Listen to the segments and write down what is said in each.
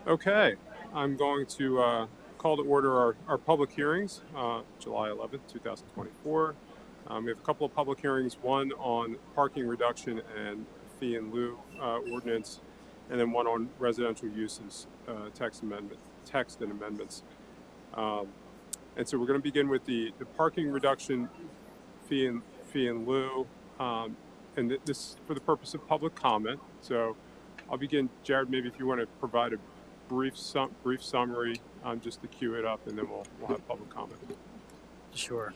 Okay, I'm going to call to order our public hearings, July 11th, 2024. We have a couple of public hearings, one on parking reduction and fee in lieu ordinance, and then one on residential uses text and amendments. Um, and so we're going to begin with the parking reduction fee in lieu, and this for the purpose of public comment. So I'll begin, Jared. Maybe if you want to provide a brief summary, just to cue it up, and then we'll have public comment. Sure.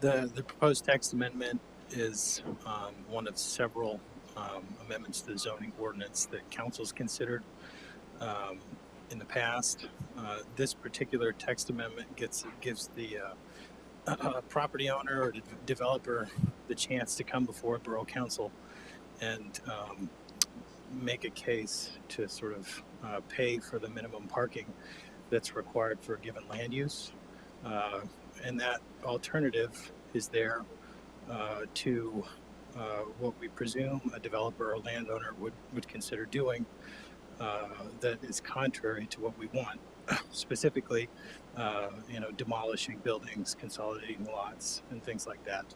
The proposed text amendment is one of several amendments to the zoning ordinance that council's considered in the past. This particular text amendment gives the property owner or developer the chance to come before Borough Council and make a case to sort of pay for the minimum parking that's required for a given land use. And that alternative is there to what we presume a developer or landowner would consider doing that is contrary to what we want. Specifically, demolishing buildings, consolidating lots, and things like that.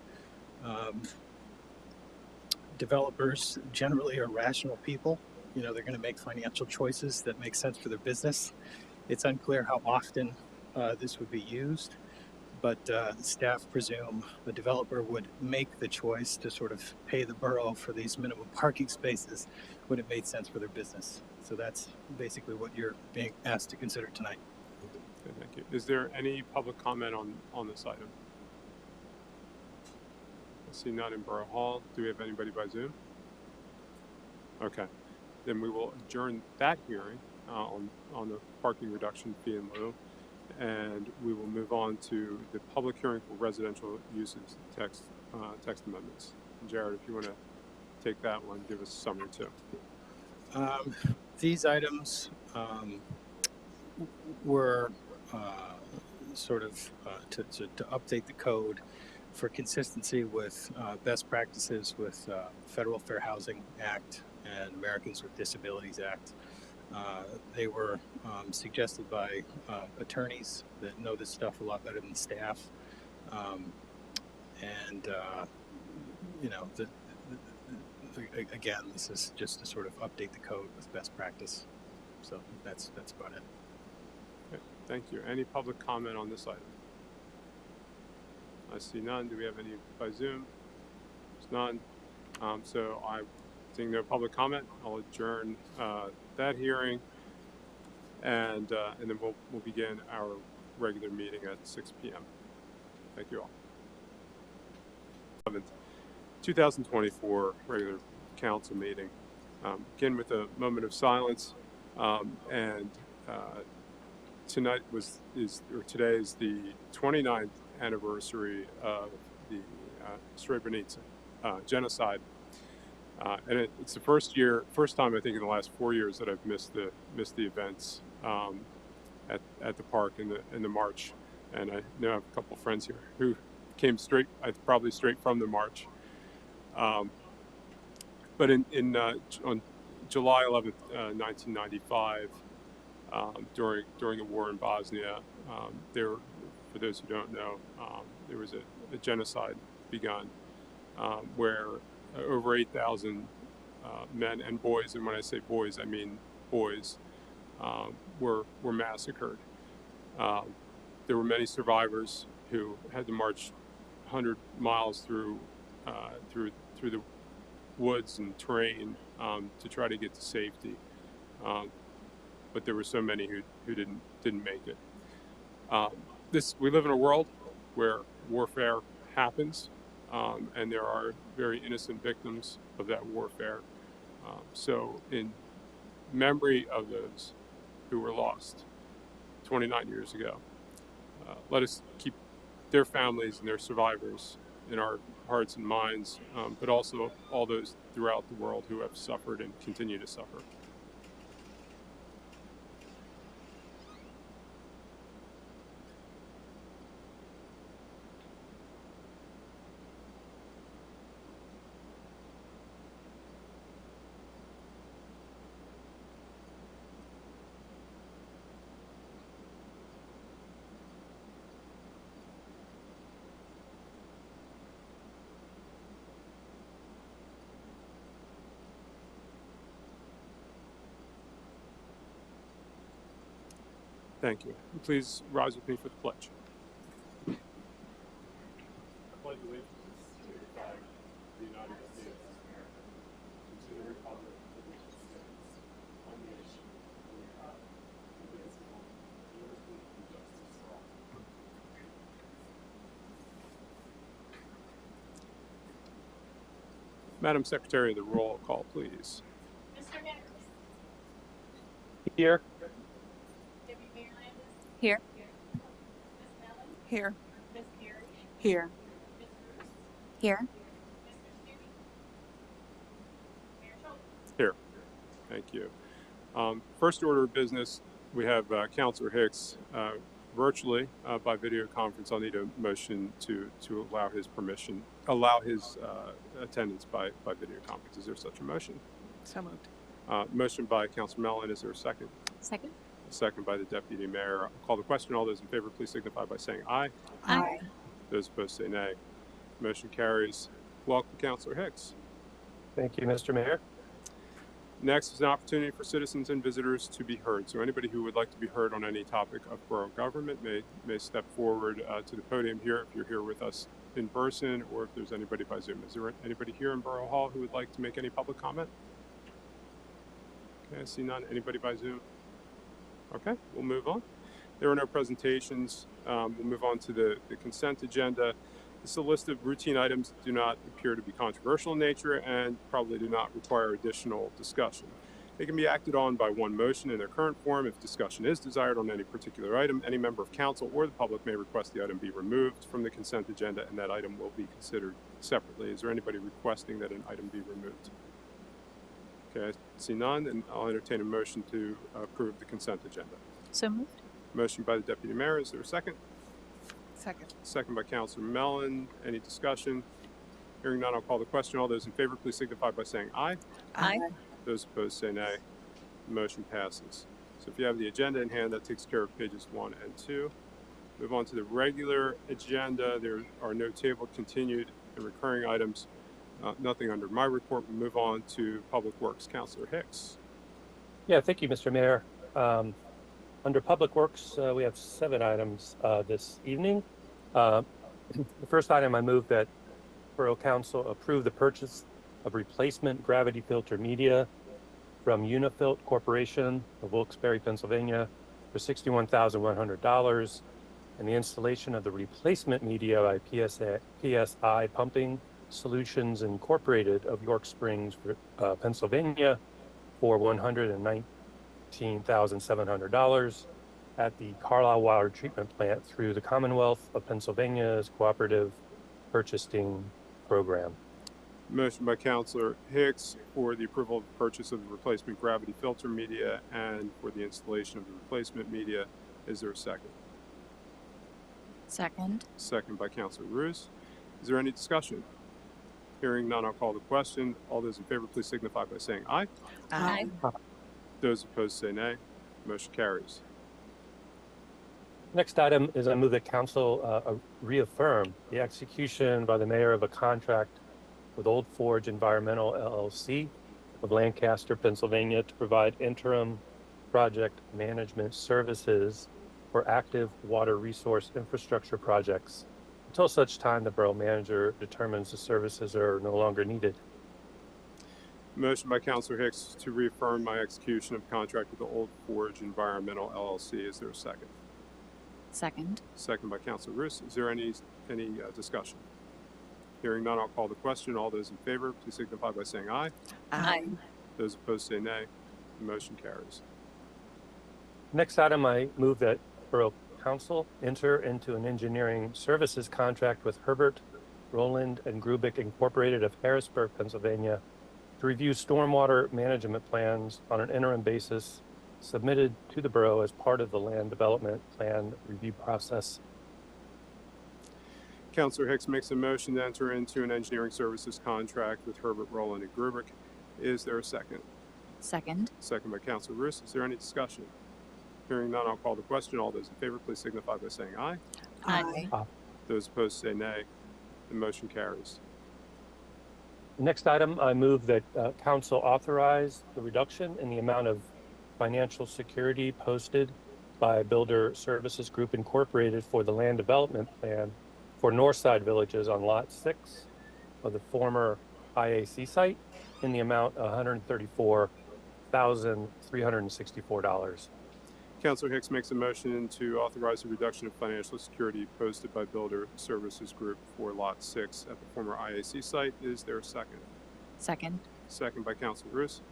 Developers generally are rational people. They're going to make financial choices that make sense for their business. It's unclear how often this would be used, but staff presume the developer would make the choice to sort of pay the borough for these minimum parking spaces when it made sense for their business. So that's basically what you're being asked to consider tonight. Okay, thank you. Is there any public comment on this item? I see none in Borough Hall. Do we have anybody by Zoom? Okay, then we will adjourn that hearing on the parking reduction fee in lieu, and we will move on to the public hearing for residential uses text amendments. Jared, if you want to take that one, give us a summary too. These items were sort of to update the code for consistency with best practices with Federal Fair Housing Act and Americans with Disabilities Act. They were suggested by attorneys that know this stuff a lot better than staff. Again, this is just to sort of update the code with best practice. So that's about it. Okay, thank you. Any public comment on this item? I see none. Do we have any by Zoom? There's none. So I'm seeing no public comment. I'll adjourn that hearing, and then we'll begin our regular meeting at 6 p.m. Thank you all. 11th, 2024 regular council meeting. Begin with a moment of silence, and today is the 29th anniversary of the Srebrenica genocide, and it's the first time I think in the last 4 years that I've missed the events at the park in the march, and I know I have a couple friends here who came probably straight from the march. But on July 11th, 1995, during the war in Bosnia, for those who don't know, there was a genocide begun where over 8,000 men and boys, and when I say boys, I mean boys, were massacred. There were many survivors who had to march 100 miles through the woods and terrain to try to get to safety, but there were so many who didn't make it. We live in a world where warfare happens, and there are very innocent victims of that warfare. So in memory of those who were lost 29 years ago, let us keep their families and their survivors in our hearts and minds, but also all those throughout the world who have suffered and continue to suffer. Thank you. Please rise with me for the pledge. I pledge allegiance to the flag of the United States of America, and to the republic for which it stands, one nation, under God, indivisible, with liberty and justice for all. Madam Secretary, the roll call, please. Mr. Hicks. Here. Deputy Mayor Landis. Here. Ms. Mellon. Here. Ms. Carey. Here. Ms. Bruce. Here. Mr. Stewart. Mayor Schultz. Here. Thank you. First order of business, we have Councilor Hicks virtually by video conference. I'll need a motion to allow his attendance by video conference. Is there such a motion? So moved. Motion by Councilor Mellon. Is there a second? Second. Second by the Deputy Mayor. I'll call the question. All those in favor, please signify by saying aye. Aye. Those opposed say nay. Motion carries. Welcome, Councilor Hicks. Thank you, Mr. Mayor. Next is an opportunity for citizens and visitors to be heard. So anybody who would like to be heard on any topic of borough government may step forward to the podium here if you're here with us in person, or if there's anybody by Zoom. Is there anybody here in Borough Hall who would like to make any public comment? Okay, I see none. Anybody by Zoom? Okay, we'll move on. There are no presentations. We'll move on to the consent agenda. This is a list of routine items that do not appear to be controversial in nature and probably do not require additional discussion. They can be acted on by one motion in their current form. If discussion is desired on any particular item, any member of council or the public may request the item be removed from the consent agenda, and that item will be considered separately. Is there anybody requesting that an item be removed? Okay, I see none, and I'll entertain a motion to approve the consent agenda. So moved. Motion by the Deputy Mayor. Is there a second? Second. Second by Councilor Mellon. Any discussion? Hearing none, I'll call the question. All those in favor, please signify by saying aye. Aye. Those opposed say nay. The motion passes. So if you have the agenda in hand, that takes care of pages 1 and 2. Move on to the regular agenda. There are no tabled, continued, and recurring items. Nothing under my report. We move on to Public Works. Councilor Hicks. Yeah, thank you, Mr. Mayor. Under Public Works, we have 7 items this evening. The first item, I move that Borough Council approve the purchase of replacement gravity filter media from Unifilt Corporation of Wilkes-Barre, Pennsylvania for $61,100, and the installation of the replacement media by PSI Pumping Solutions Incorporated of York Springs, Pennsylvania for $119,700 at the Carlisle Water Treatment Plant through the Commonwealth of Pennsylvania's Cooperative Purchasing Program. Motion by Councilor Hicks for the approval of the purchase of the replacement gravity filter media and for the installation of the replacement media. Is there a second? Second. Second by Councilor Roos. Is there any discussion? Hearing none, I'll call the question. All those in favor, please signify by saying aye. Aye. Those opposed say nay. Motion carries. Next item is I move that council reaffirm the execution by the mayor of a contract with Old Forge Environmental LLC of Lancaster, Pennsylvania to provide interim project management services for active water resource infrastructure projects until such time the borough manager determines the services are no longer needed. Motion by Councilor Hicks to reaffirm my execution of contract with the Old Forge Environmental LLC. Is there a second? Second. Second by Councilor Roos. Is there any discussion? Hearing none, I'll call the question. All those in favor, please signify by saying aye. Aye. Those opposed say nay. The motion carries. Next item, I move that Borough Council enter into an engineering services contract with Herbert, Roland, and Grubik Incorporated of Harrisburg, Pennsylvania to review stormwater management plans on an interim basis submitted to the borough as part of the land development plan review process. Councilor Hicks makes a motion to enter into an engineering services contract with Herbert, Roland, and Grubik. Is there a second? Second. Second by Councilor Roos. Is there any discussion? Hearing none, I'll call the question. All those in favor, please signify by saying aye. Aye. Those opposed say nay. The motion carries. Next item, I move that council authorize the reduction in the amount of financial security posted by Builder Services Group Incorporated for the land development plan for Northside Villages on Lot 6 of the former IAC site in the amount of $134,364. Councilor Hicks makes a motion to authorize the reduction of financial security posted by Builder Services Group for Lot 6 at the former IAC site. Is there a second? Second. Second by Councilor Roos.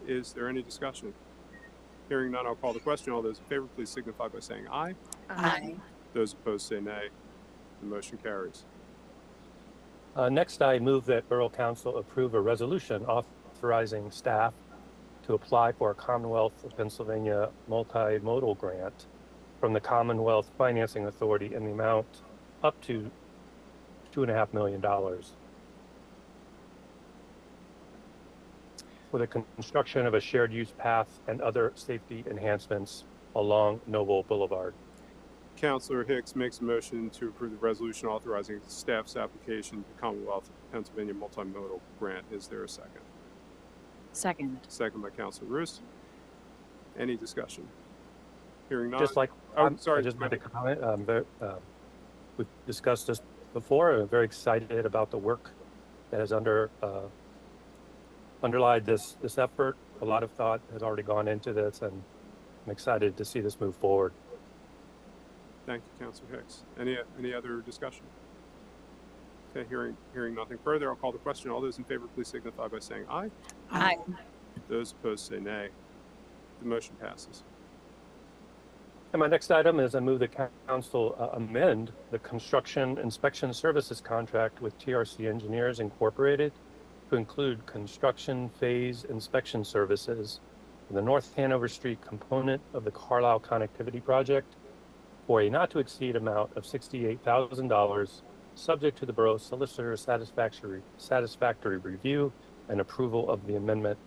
Is there any discussion? Hearing none, I'll call the question. All those in favor, please signify by saying aye. Aye. Those opposed say nay. The motion carries. Next, I move that Borough Council approve a resolution authorizing staff to apply for a Commonwealth of Pennsylvania multimodal grant from the Commonwealth Financing Authority in the amount up to $2.5 million for the construction of a shared use path and other safety enhancements along Noble Boulevard. Councilor Hicks makes a motion to approve the resolution authorizing staff's application to Commonwealth of Pennsylvania multimodal grant. Is there a second? Second. Second by Councilor Roos. Any discussion? Hearing none. Just like, Oh, sorry. I just made a comment. We've discussed this before. I'm very excited about the work that has underlied this effort. A lot of thought has already gone into this, and I'm excited to see this move forward. Thank you, Councilor Hicks. Any other discussion? Okay, hearing nothing further, I'll call the question. All those in favor, please signify by saying aye. Aye. Those opposed say nay. The motion passes. And my next item is I move the council amend the construction inspection services contract with TRC Engineers Incorporated to include construction phase inspection services for the North Hanover Street component of the Carlisle Connectivity Project for a not to exceed amount of $68,000, subject to the borough solicitor's satisfactory review and approval of the amendment.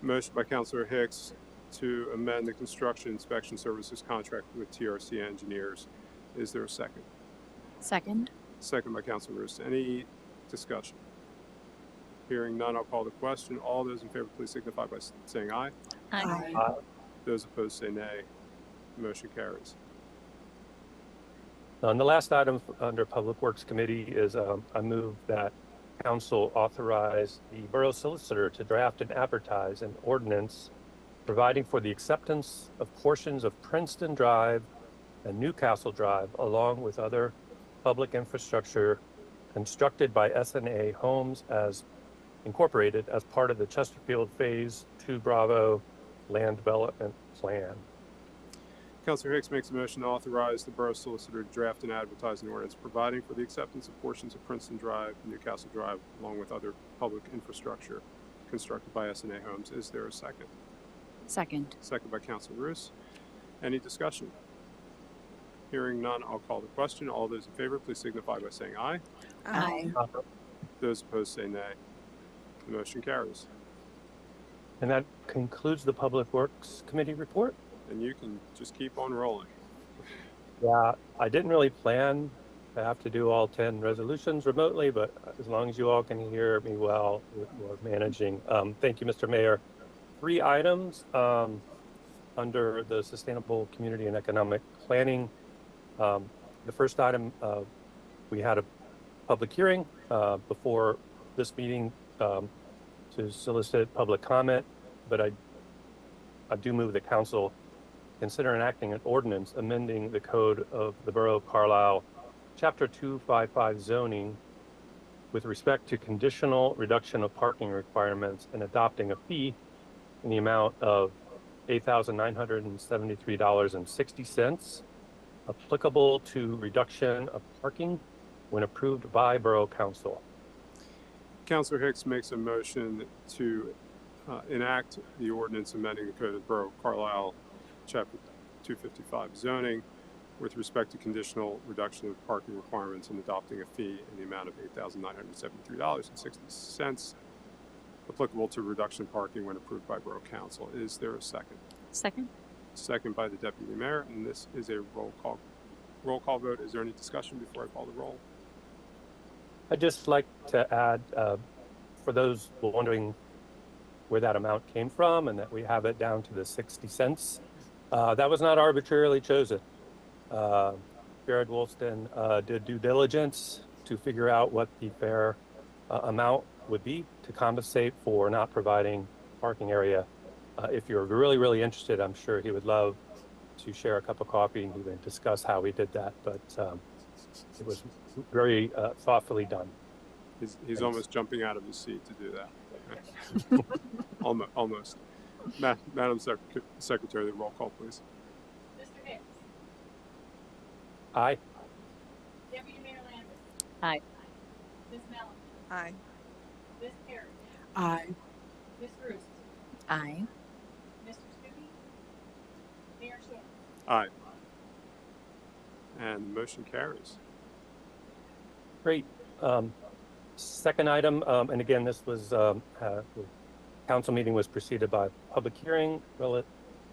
Motion by Councilor Hicks to amend the construction inspection services contract with TRC Engineers. Is there a second? Second. Second by Councilor Roos. Any discussion? Hearing none, I'll call the question. All those in favor, please signify by saying aye. Aye. Those opposed say nay. The motion carries. And the last item under Public Works Committee is I move that council authorize the borough solicitor to draft and advertise an ordinance providing for the acceptance of portions of Princeton Drive and Newcastle Drive, along with other public infrastructure constructed by SNA Homes as incorporated as part of the Chesterfield Phase 2 Bravo Land Development Plan. Councilor Hicks makes a motion to authorize the borough solicitor to draft and advertise an ordinance providing for the acceptance of portions of Princeton Drive and Newcastle Drive, along with other public infrastructure constructed by SNA Homes. Is there a second? Second. Second by Councilor Roos. Any discussion? Hearing none, I'll call the question. All those in favor, please signify by saying aye. Aye. Those opposed say nay. The motion carries. And that concludes the Public Works Committee report. And you can just keep on rolling. Yeah, I didn't really plan to have to do all 10 resolutions remotely, but as long as you all can hear me well, we're managing. Thank you, Mr. Mayor. 3 items under the Sustainable Community and Economic Planning. The first item, we had a public hearing before this meeting to solicit public comment, but I do move the council consider enacting an ordinance amending the code of the Borough of Carlisle, Chapter 255 zoning with respect to conditional reduction of parking requirements and adopting a fee in the amount of $8,973.60 applicable to reduction of parking when approved by Borough Council. Councilor Hicks makes a motion to enact the ordinance amending the code of the Borough of Carlisle, Chapter 255 zoning with respect to conditional reduction of parking requirements and adopting a fee in the amount of $8,973.60 applicable to reduction of parking when approved by Borough Council. Is there a second? Second. Second by the Deputy Mayor, and this is a roll call vote. Is there any discussion before I call the roll? I'd just like to add, for those wondering where that amount came from and that we have it down to the 60 cents, That was not arbitrarily chosen. Jared Woolston did due diligence to figure out what the fair amount would be to compensate for not providing parking area. If you're really, really interested, I'm sure he would love to share a cup of coffee and even discuss how we did that. But it was very thoughtfully done. He's Thanks. almost jumping out of his seat to do that. Almost. Madam Secretary, the roll call, please. Mr. Hicks, Aye. Deputy Mayor Landis. Aye. Ms. Mellon, Aye. Ms. Perry, Aye. Ms. Roos, Aye. Mr. Stuckey, Mayor Short. Aye. And the motion carries. Great. Second item, and again, this was the council meeting was preceded by a public hearing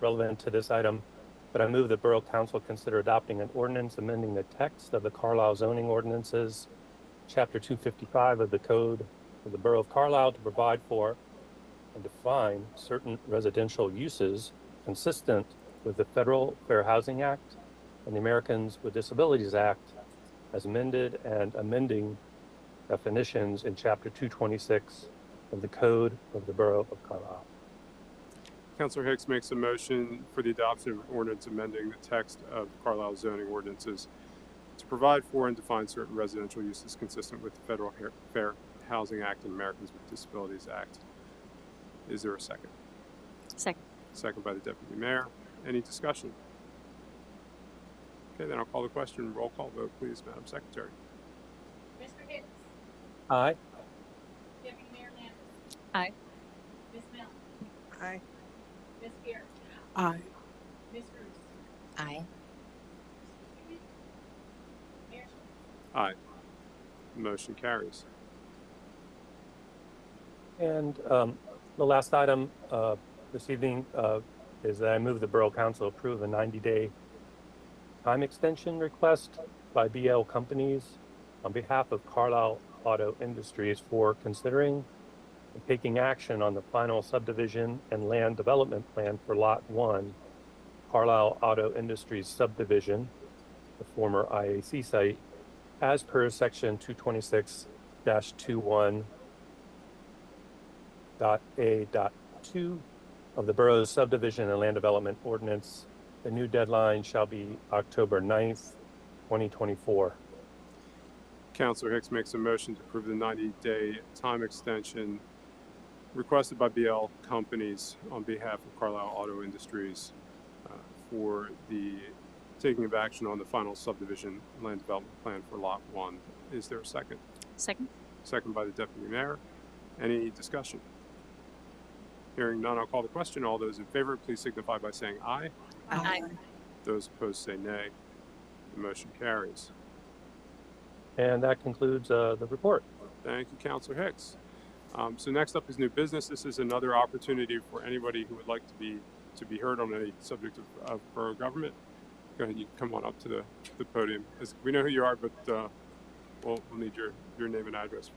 relevant to this item, but I move the Borough Council consider adopting an ordinance amending the text of the Carlisle zoning ordinances, Chapter 255 of the Code of the Borough of Carlisle to provide for and define certain residential uses consistent with the Federal Fair Housing Act and the Americans with Disabilities Act as amended and amending definitions in Chapter 226 of the Code of the Borough of Carlisle. Councilor Hicks makes a motion for the adoption of an ordinance amending the text of Carlisle zoning ordinances to provide for and define certain residential uses consistent with the Federal Fair Housing Act and Americans with Disabilities Act. Is there a second? Second. Second by the Deputy Mayor. Any discussion? Okay, then I'll call the question. Roll call vote, please, Madam Secretary. Mr. Hicks, Aye. Deputy Mayor Landis. Aye. Ms. Mellon, Aye. Ms. Perry, Aye. Ms. Roos, Aye. Mr. Stuckey, Mayor Short. Aye. Motion carries. And the last item this evening is that I move the Borough Council approve a 90-day time extension request by BL Companies on behalf of Carlisle Auto Industries for considering and taking action on the final subdivision and land development plan for Lot 1, Carlisle Auto Industries subdivision, the former IAC site, as per Section 226-21.A.2 of the Borough's Subdivision and Land Development Ordinance. The new deadline shall be October 9th, 2024. Councilor Hicks makes a motion to approve the 90-day time extension requested by BL Companies on behalf of Carlisle Auto Industries for the taking of action on the final subdivision land development plan for Lot 1. Is there a second? Second. Second by the Deputy Mayor. Any discussion? Hearing none, I'll call the question. All those in favor, please signify by saying aye. Aye. Those opposed say nay. The motion carries. And that concludes the report. Thank you, Councilor Hicks. So next up is new business. This is another opportunity for anybody who would like to be heard on any subject of borough government. Go ahead, you can come on up to the podium. We know who you are, but we'll need your name and address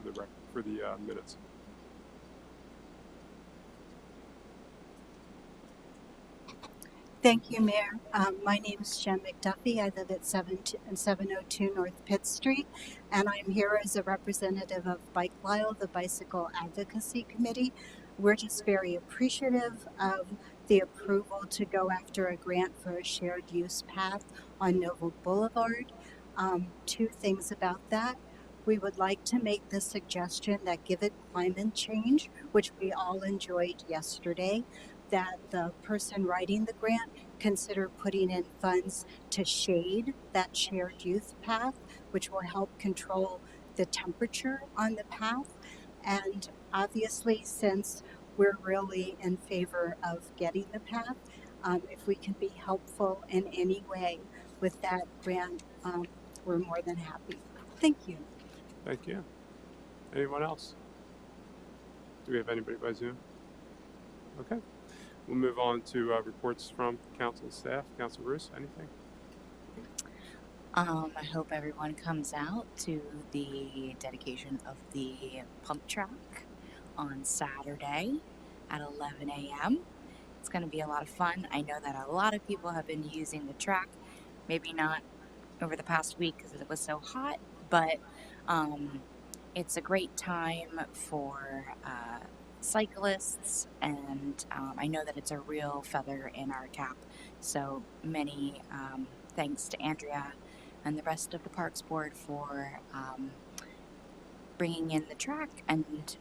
for the minutes. Thank you, Mayor. My name is Jen McDuffie. I live at 702 North Pitt Street, and I'm here as a representative of Bike Lyle, the Bicycle Advocacy Committee. We're just very appreciative of the approval to go after a grant for a shared use path on Noble Boulevard. Two things about that. We would like to make the suggestion that given climate change, which we all enjoyed yesterday, that the person writing the grant consider putting in funds to shade that shared use path, which will help control the temperature on the path. And obviously, since we're really in favor of getting the path, if we can be helpful in any way with that grant, we're more than happy. Thank you. Thank you. Anyone else? Do we have anybody by Zoom? Okay. We'll move on to reports from council and staff. Councilor Roos, anything? I hope everyone comes out to the dedication of the pump track on Saturday at 11 a.m. It's going to be a lot of fun. I know that a lot of people have been using the track, maybe not over the past week because it was so hot, but it's a great time for cyclists, and I know that it's a real feather in our cap. So many thanks to Andrea and the rest of the Parks Board for bringing in the track, and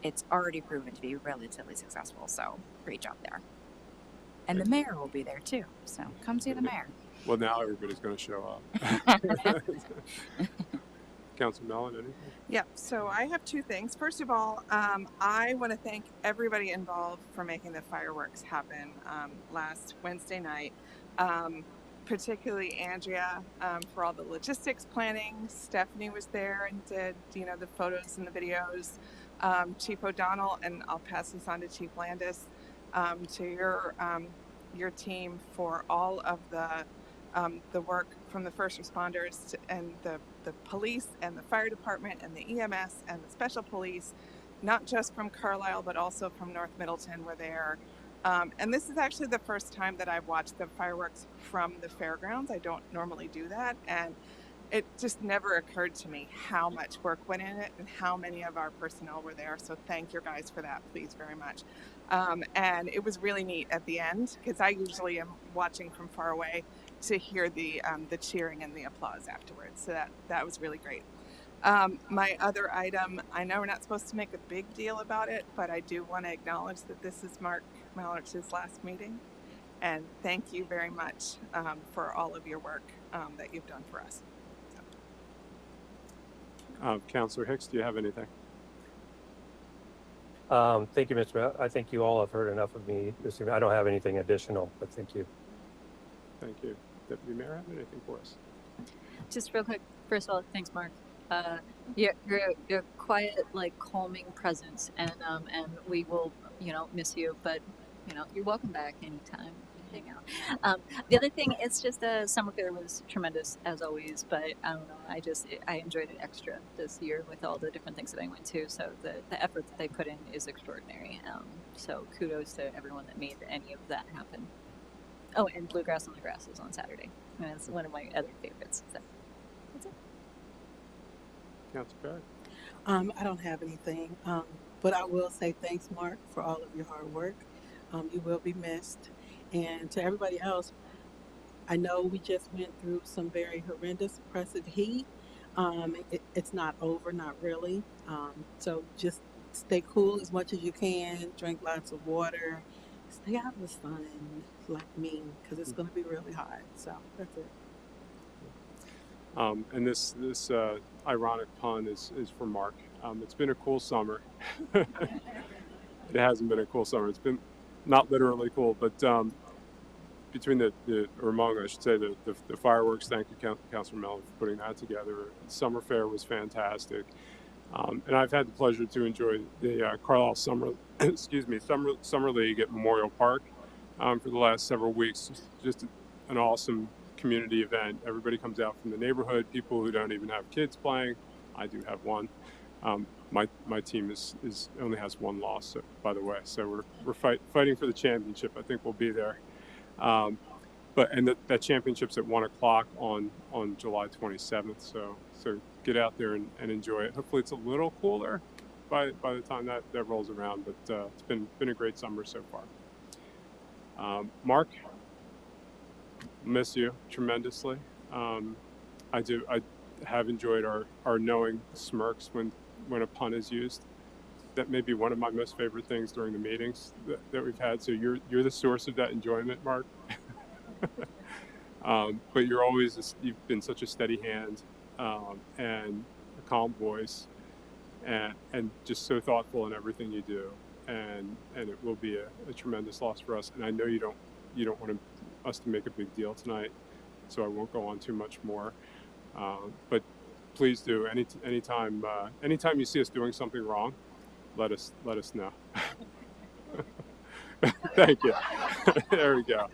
it's already proven to be relatively successful. So great job there. And the mayor will be there too. So come see the mayor. Well, now everybody's going to show up. Councilor Mellon, anything? Yeah, so I have two things. First of all, I want to thank everybody involved for making the fireworks happen last Wednesday night. Particularly Andrea for all the logistics planning. Stephanie was there and did, the photos and the videos. Chief O'Donnell, and I'll pass this on to Chief Landis, to your team for all of the work from the first responders and the police and the fire department and the EMS and the special police, not just from Carlisle, but also from North Middleton were there. And this is actually the first time that I've watched the fireworks from the fairgrounds. I don't normally do that. And it just never occurred to me how much work went in it and how many of our personnel were there. So thank you guys for that, please, very much. And it was really neat at the end, because I usually am watching from far away to hear the cheering and the applause afterwards. So that was really great. My other item, I know we're not supposed to make a big deal about it, but I do want to acknowledge that this is Mark Mallich's last meeting. And thank you very much for all of your work that you've done for us. Councilor Hicks, do you have anything? Thank you, Mr. Mayor. I think you all have heard enough of me this evening. I don't have anything additional, but thank you. Thank you. Deputy Mayor, have anything for us? Just real quick, first of all, thanks, Mark. Your quiet, like, calming presence, and we will, miss you, but you're welcome back anytime. Hang out. The other thing, it's just summer fair was tremendous as always, but I don't know. I enjoyed it extra this year with all the different things that I went to. So the effort that they put in is extraordinary. So kudos to everyone that made any of that happen. Oh, and Bluegrass on the Grass is on Saturday. And it's one of my other favorites. So that's it. Councilor Barrett? I don't have anything, but I will say thanks, Mark, for all of your hard work. You will be missed. And to everybody else, I know we just went through some very horrendous, oppressive heat. It's not over, not really. So just stay cool as much as you can, drink lots of water, stay out of the sun like me, because it's going to be really hot. So that's it. And this ironic pun is for Mark. It's been a cool summer. It hasn't been a cool summer. It's been not literally cool, but between or among, I should say, the fireworks, thank you, Councilor Mellon, for putting that together. The summer fair was fantastic. And I've had the pleasure to enjoy the Carlisle Summer League at Memorial Park for the last several weeks. Just an awesome community event. Everybody comes out from the neighborhood, people who don't even have kids playing. I do have one. My team is only has one loss, so, by the way. So we're fighting for the championship. I think we'll be there. But that championship's at 1 o'clock on July 27th. So get out there and enjoy it. Hopefully it's a little cooler by the time that rolls around. But it's been a great summer so far. Mark, miss you tremendously. I have enjoyed our knowing smirks when a pun is used. That may be one of my most favorite things during the meetings that we've had. So you're the source of that enjoyment, Mark. But you've been such a steady hand and a calm voice, and just so thoughtful in everything you do. And it will be a tremendous loss for us. And I know you don't want us to make a big deal tonight, so I won't go on too much more. But please do. Anytime you see us doing something wrong, let us know. Thank you. There we go.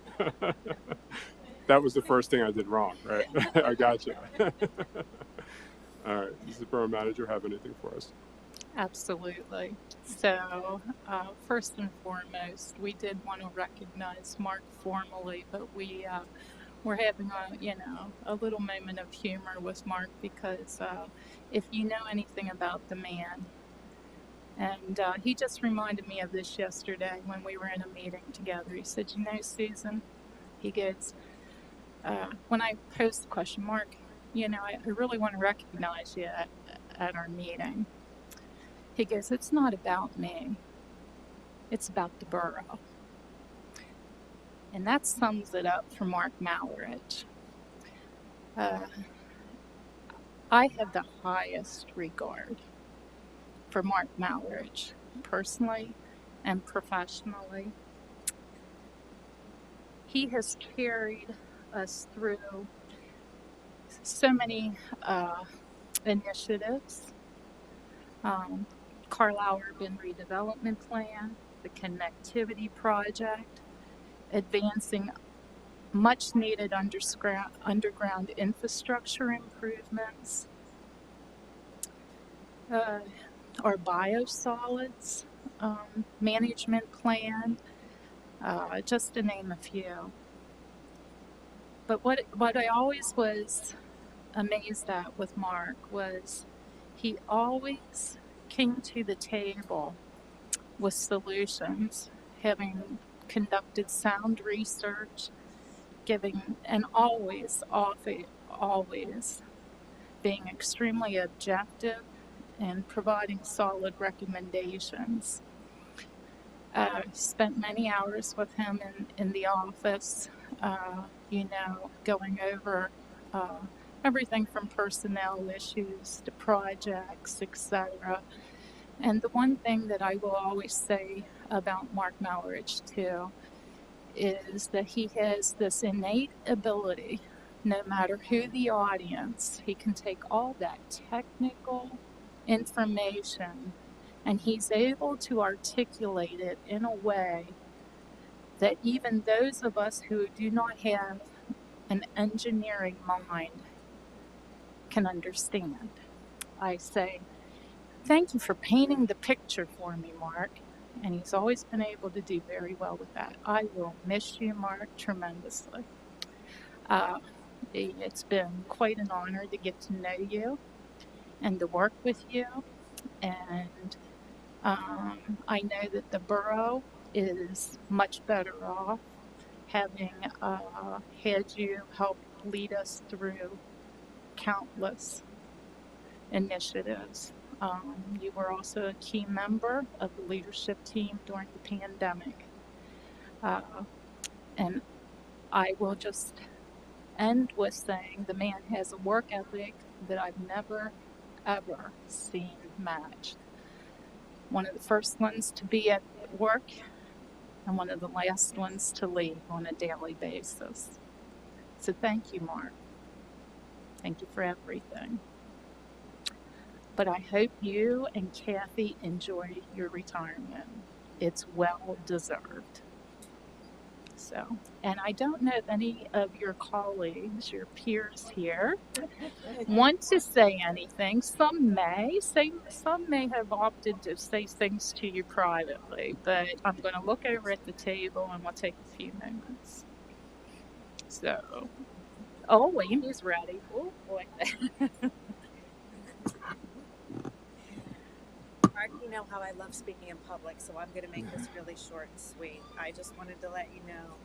That was the first thing I did wrong, right? I got you. All right. Does the borough manager have anything for us? Absolutely. So, first and foremost, we did want to recognize Mark formally, but we're having a little moment of humor with Mark because if you know anything about the man, and he just reminded me of this yesterday when we were in a meeting together. He said, "You know, Susan," he goes, when I posed the question, "Mark, I really want to recognize you at our meeting." He goes, "It's not about me. It's about the borough." And that sums it up for Mark Mallarich. I have the highest regard for Mark Mallarich, personally and professionally. He has carried us through so many initiatives. Carlisle Urban Redevelopment Plan, the Connectivity Project, advancing much needed underground infrastructure improvements, our biosolids management plan, just to name a few. But what I always was amazed at with Mark was he always came to the table with solutions, having conducted sound research, and always being extremely objective and providing solid recommendations. Spent many hours with him in the office, going over everything from personnel issues to projects, etc. And the one thing that I will always say about Mark Mallarich, too, is that he has this innate ability, no matter who the audience, he can take all that technical information and he's able to articulate it in a way that even those of us who do not have an engineering mind can understand. I say, "Thank you for painting the picture for me, Mark." And he's always been able to do very well with that. I will miss you, Mark, tremendously. It's been quite an honor to get to know you and to work with you. And I know that the borough is much better off having had you help lead us through countless initiatives. You were also a key member of the leadership team during the pandemic. And I will just end with saying the man has a work ethic that I've never, ever seen matched. One of the first ones to be at work and one of the last ones to leave on a daily basis. So thank you, Mark. Thank you for everything. But I hope you and Kathy enjoy your retirement. It's well deserved. So, and I don't know if any of your colleagues, your peers here, want to say anything. Some may have opted to say things to you privately, but I'm going to look over at the table and we'll take a few moments. So, oh, Amy's ready. Oh boy. Mark, you know how I love speaking in public, so I'm going to make this really short and sweet. I just wanted to let you know,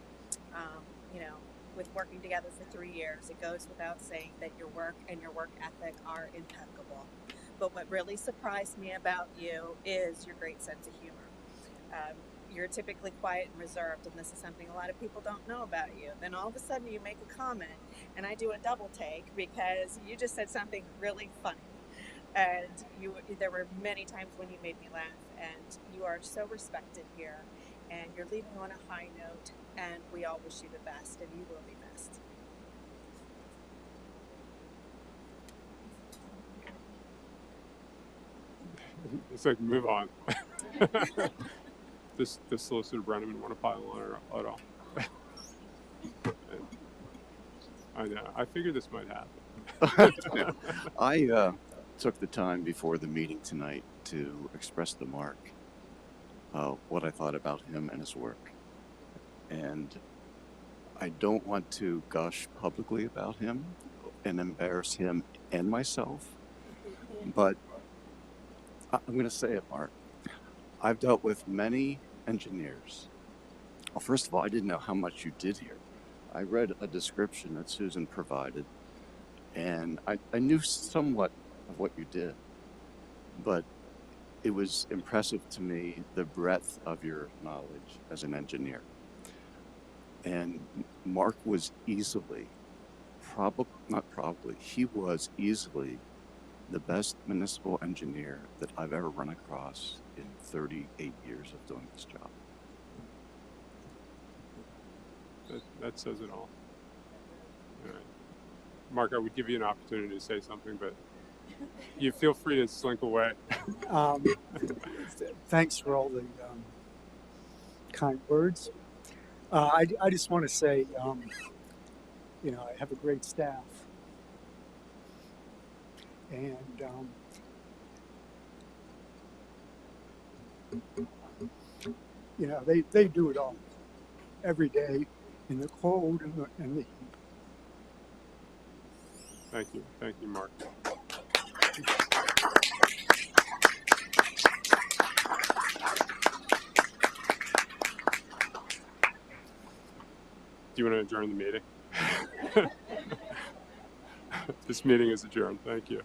with working together for 3 years, it goes without saying that your work and your work ethic are impeccable. But what really surprised me about you is your great sense of humor. You're typically quiet and reserved, and this is something a lot of people don't know about you. Then all of a sudden you make a comment, and I do a double take because you just said something really funny. And there were many times when you made me laugh, and you are so respected here, and you're leaving on a high note, and we all wish you the best, and you will be missed. It's like, move on. This solicitor Brennan didn't want to pile on at all. I know. I figured this might happen. I took the time before the meeting tonight to express to Mark what I thought about him and his work. And I don't want to gush publicly about him and embarrass him and myself, but I'm going to say it, Mark. I've dealt with many engineers. Well, first of all, I didn't know how much you did here. I read a description that Susan provided, and I knew somewhat of what you did, but it was impressive to me, the breadth of your knowledge as an engineer. And Mark was easily, he was easily the best municipal engineer that I've ever run across in 38 years of doing this job. That says it all. All right. Mark, I would give you an opportunity to say something, but you feel free to slink away. Thanks for all the kind words. I just want to say, I have a great staff. And they do it all every day in the cold and the heat. Thank you, Mark. Do you want to adjourn the meeting? This meeting is adjourned. Thank you.